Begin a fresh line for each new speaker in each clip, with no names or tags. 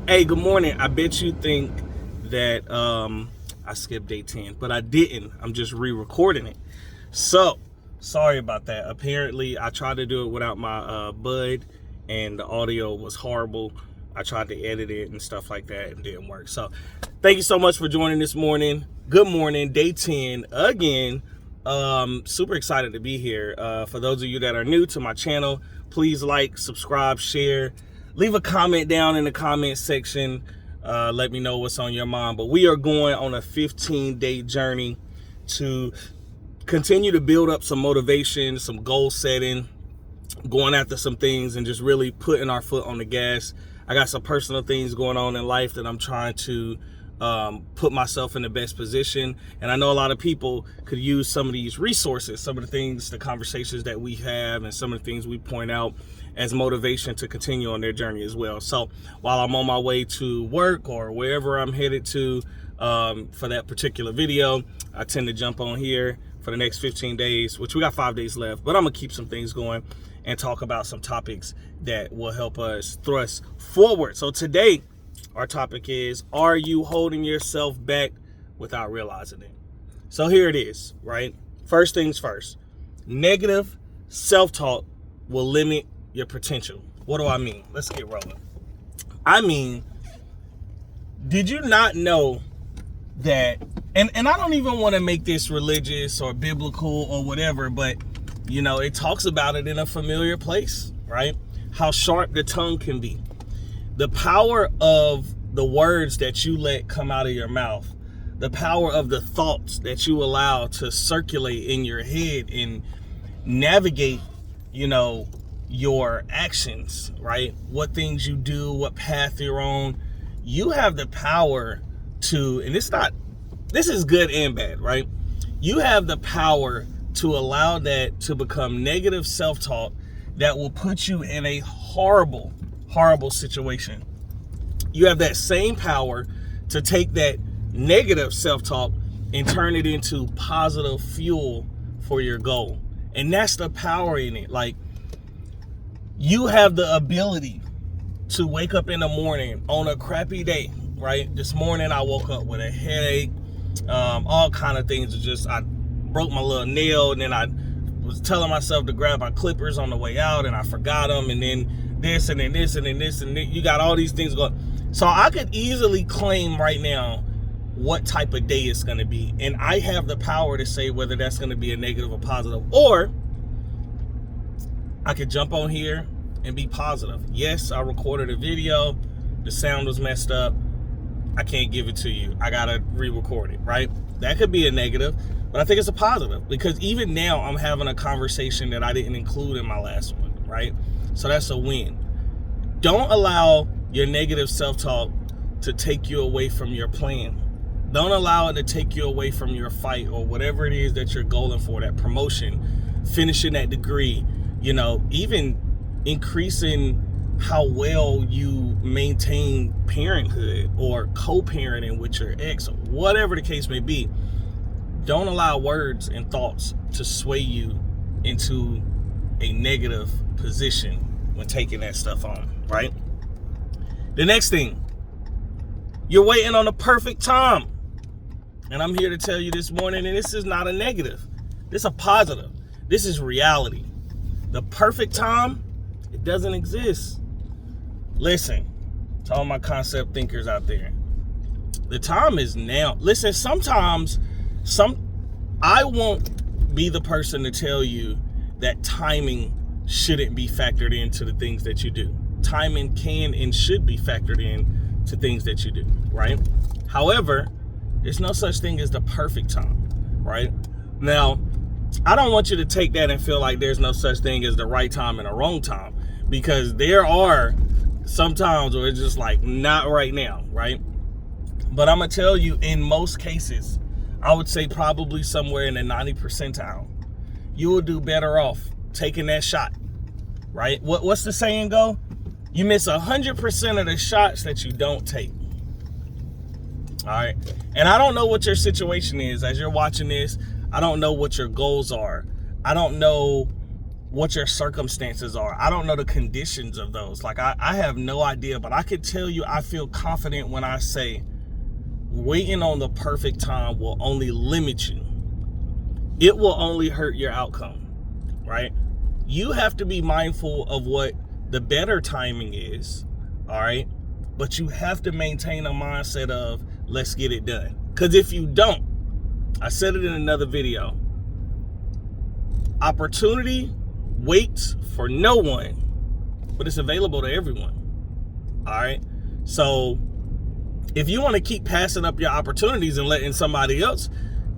Hey, good morning. I bet you think that I skipped day 10, but I didn't. I'm just re-recording it. So, sorry about that. Apparently, I tried to do it without my bud, and the audio was horrible. I tried to edit it and stuff like that, and it didn't work. So, thank you so much for joining this morning. Good morning, day 10 again. Super excited to be here. For those of you that are new to my channel, please like, subscribe, share. Leave a comment down in the comment section. Let me know what's on your mind. But we are going on a 15-day journey to continue to build up some motivation, some goal setting, going after some things, and just really putting our foot on the gas. I got some personal things going on in life that I'm trying to put myself in the best position. And I know a lot of people could use some of these resources, some of the things, the conversations that we have, and some of the things we point out as motivation to continue on their journey as well. So while I'm on my way to work or wherever I'm headed to for that particular video, I tend to jump on here for the next 15 days, which we got 5 days left, but I'm gonna keep some things going and talk about some topics that will help us thrust forward. So today, our topic is, are you holding yourself back without realizing it? So here it is, right? First things first, negative self-talk will limit your potential. What do I mean? Let's get rolling. I mean, did you not know that, and I don't even want to make this religious or biblical or whatever, but you know, it talks about it in a familiar place, right? How sharp the tongue can be. The power of the words that you let come out of your mouth, the power of the thoughts that you allow to circulate in your head and navigate, you know, your actions, right? What things you do, what path you're on. You have the power to, and this is good and bad, right? You have the power to allow that to become negative self-talk that will put you in a horrible, horrible situation. You have that same power to take that negative self-talk and turn it into positive fuel for your goal. And that's the power in it. Like, you have the ability to wake up in the morning on a crappy day, right? This morning I woke up with a headache, all kind of things. I broke my little nail, and then I was telling myself to grab my clippers on the way out, and I forgot them, and then this, and then this, and then this, and then you got all these things going. So I could easily claim right now what type of day it's going to be, and I have the power to say whether that's going to be a negative or positive, or I could jump on here and be positive. Yes, I recorded a video, the sound was messed up, I can't give it to you, I gotta re-record it, right? That could be a negative, but I think it's a positive, because even now I'm having a conversation that I didn't include in my last one, right? So that's a win. Don't allow your negative self-talk to take you away from your plan. Don't allow it to take you away from your fight or whatever it is that you're going for, that promotion, finishing that degree, you know, even increasing how well you maintain parenthood or co-parenting with your ex, or whatever the case may be. Don't allow words and thoughts to sway you into a negative position when taking that stuff on, right? The next thing, you're waiting on the perfect time. And I'm here to tell you this morning, and this is not a negative. This is a positive. This is reality. The perfect time, it doesn't exist. Listen to all my concept thinkers out there. The time is now. Listen, sometimes I won't be the person to tell you that timing shouldn't be factored into the things that you do. Timing can and should be factored in to things that you do, right? However, there's no such thing as the perfect time, right? Now, I don't want you to take that and feel like there's no such thing as the right time and the wrong time, because there are some times where it's just like, not right now, right? But I'm gonna tell you, in most cases, I would say probably somewhere in the 90th percentile, you will do better off taking that shot, right? What's the saying go? You miss 100% of the shots that you don't take. All right. And I don't know what your situation is as you're watching this. I don't know what your goals are. I don't know what your circumstances are. I don't know the conditions of those. Like, I have no idea, but I can tell you I feel confident when I say waiting on the perfect time will only limit you. It will only hurt your outcome, right? You have to be mindful of what the better timing is, all right? But you have to maintain a mindset of, let's get it done. Because if you don't, I said it in another video, opportunity waits for no one, but it's available to everyone, all right? So if you want to keep passing up your opportunities and letting somebody else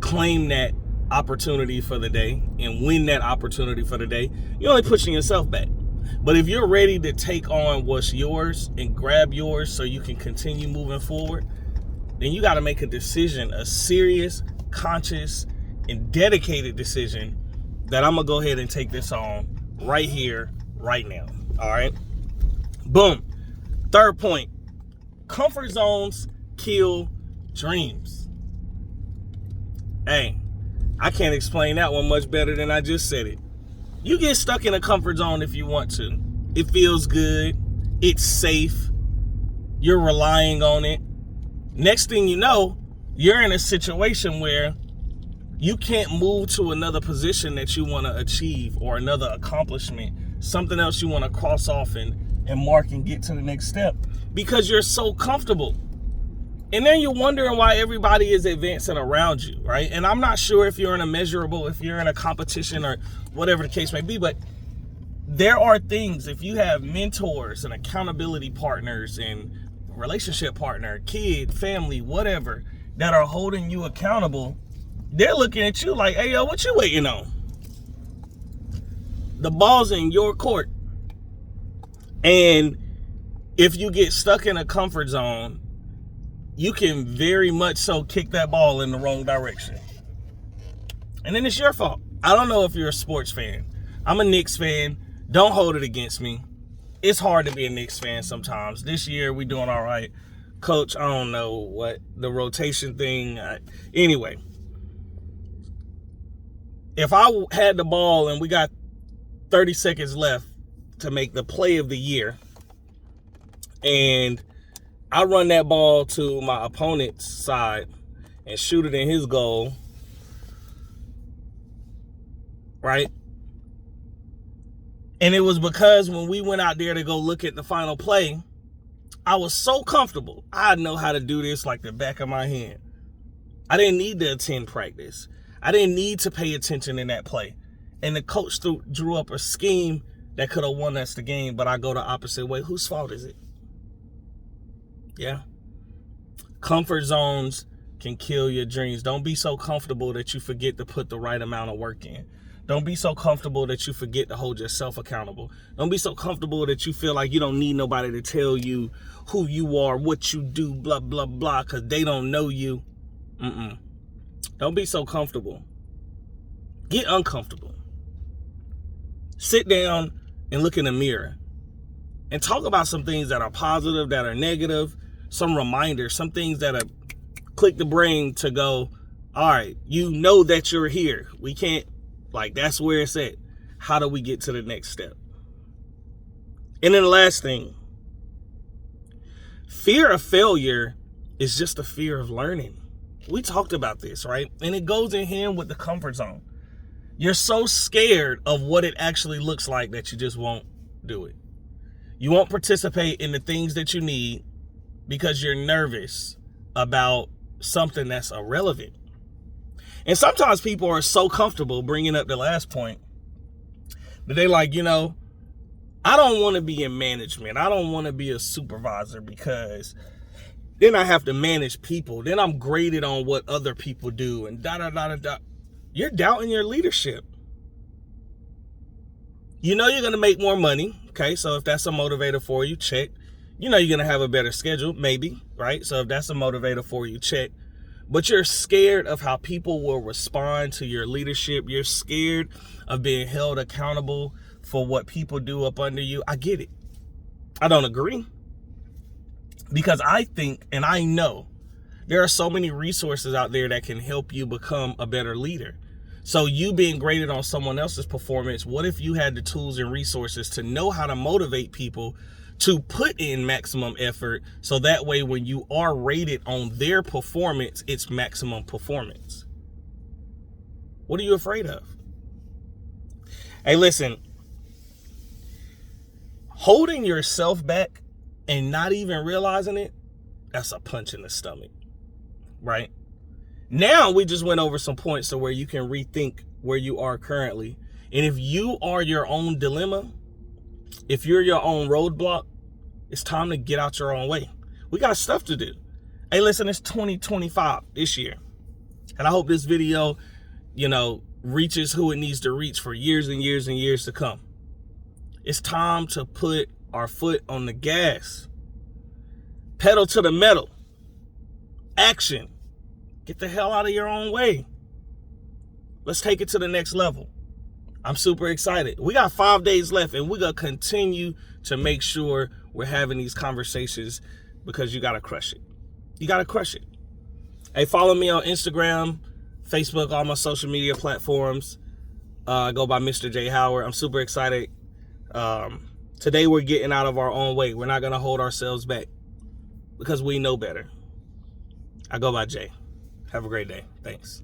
claim that opportunity for the day and win that opportunity for the day, you're only pushing yourself back. But if you're ready to take on what's yours and grab yours so you can continue moving forward, then you got to make a decision, a serious, conscious, and dedicated decision that I'm going to go ahead and take this on right here, right now. All right? Boom. Third point, comfort zones kill dreams. Hey, I can't explain that one much better than I just said it. You get stuck in a comfort zone if you want to. It feels good. It's safe. You're relying on it. Next thing you know, you're in a situation where you can't move to another position that you want to achieve or another accomplishment, something else you want to cross off and mark and get to the next step because you're so comfortable. And then you're wondering why everybody is advancing around you, right? And I'm not sure if you're in a measurable, if you're in a competition or whatever the case may be, but there are things, if you have mentors and accountability partners and relationship partner, kid, family, whatever, that are holding you accountable, they're looking at you like, hey, yo, what you waiting on? The ball's in your court. And if you get stuck in a comfort zone, you can very much so kick that ball in the wrong direction. And then it's your fault. I don't know if you're a sports fan. I'm a Knicks fan. Don't hold it against me. It's hard to be a Knicks fan sometimes. This year, we doing all right. Coach, I don't know what the rotation thing. Anyway, if I had the ball and we got 30 seconds left to make the play of the year, and I run that ball to my opponent's side and shoot it in his goal, right? And it was because when we went out there to go look at the final play, I was so comfortable. I know how to do this like the back of my hand. I didn't need to attend practice. I didn't need to pay attention in that play. And the coach drew up a scheme that could have won us the game, but I go the opposite way. Whose fault is it? Yeah. Comfort zones can kill your dreams. Don't be so comfortable that you forget to put the right amount of work in. Don't be so comfortable that you forget to hold yourself accountable. Don't be so comfortable that you feel like you don't need nobody to tell you who you are, what you do, blah, blah, blah, because they don't know you. Don't be so comfortable. Get uncomfortable. Sit down and look in the mirror and talk about some things that are positive, that are negative, some reminders, some things that are click the brain to go, all right, you know that you're here. We can't, like, that's where it's at. How do we get to the next step? And then the last thing, fear of failure is just a fear of learning. We talked about this, right? And it goes in hand with the comfort zone. You're so scared of what it actually looks like that you just won't do it. You won't participate in the things that you need because you're nervous about something that's irrelevant. And sometimes people are so comfortable bringing up the last point that they like, I don't want to be in management. I don't want to be a supervisor because then I have to manage people. Then I'm graded on what other people do and da-da-da-da-da. You're doubting your leadership. You know you're going to make more money. Okay, so if that's a motivator for you, check. You know you're going to have a better schedule, maybe, right? So if that's a motivator for you, check. But you're scared of how people will respond to your leadership. You're scared of being held accountable for what people do up under you. I get it. I don't agree. Because I think and I know there are so many resources out there that can help you become a better leader. So you being graded on someone else's performance, what if you had the tools and resources to know how to motivate people to put in maximum effort, so that way when you are rated on their performance, it's maximum performance? What are you afraid of? Hey, listen, holding yourself back and not even realizing it, that's a punch in the stomach, right? Now we just went over some points to where you can rethink where you are currently. And if you are your own dilemma, if you're your own roadblock, it's time to get out your own way. We got stuff to do. Hey, listen, it's 2025 this year. And I hope this video, reaches who it needs to reach for years and years and years to come. It's time to put our foot on the gas. Pedal to the metal. Action. Get the hell out of your own way. Let's take it to the next level. I'm super excited. We got 5 days left, and we're going to continue to make sure we're having these conversations, because you got to crush it. You got to crush it. Hey, follow me on Instagram, Facebook, all my social media platforms. I go by Mr. J. Howard. I'm super excited. Today we're getting out of our own way. We're not going to hold ourselves back because we know better. I go by Jay. Have a great day. Thanks.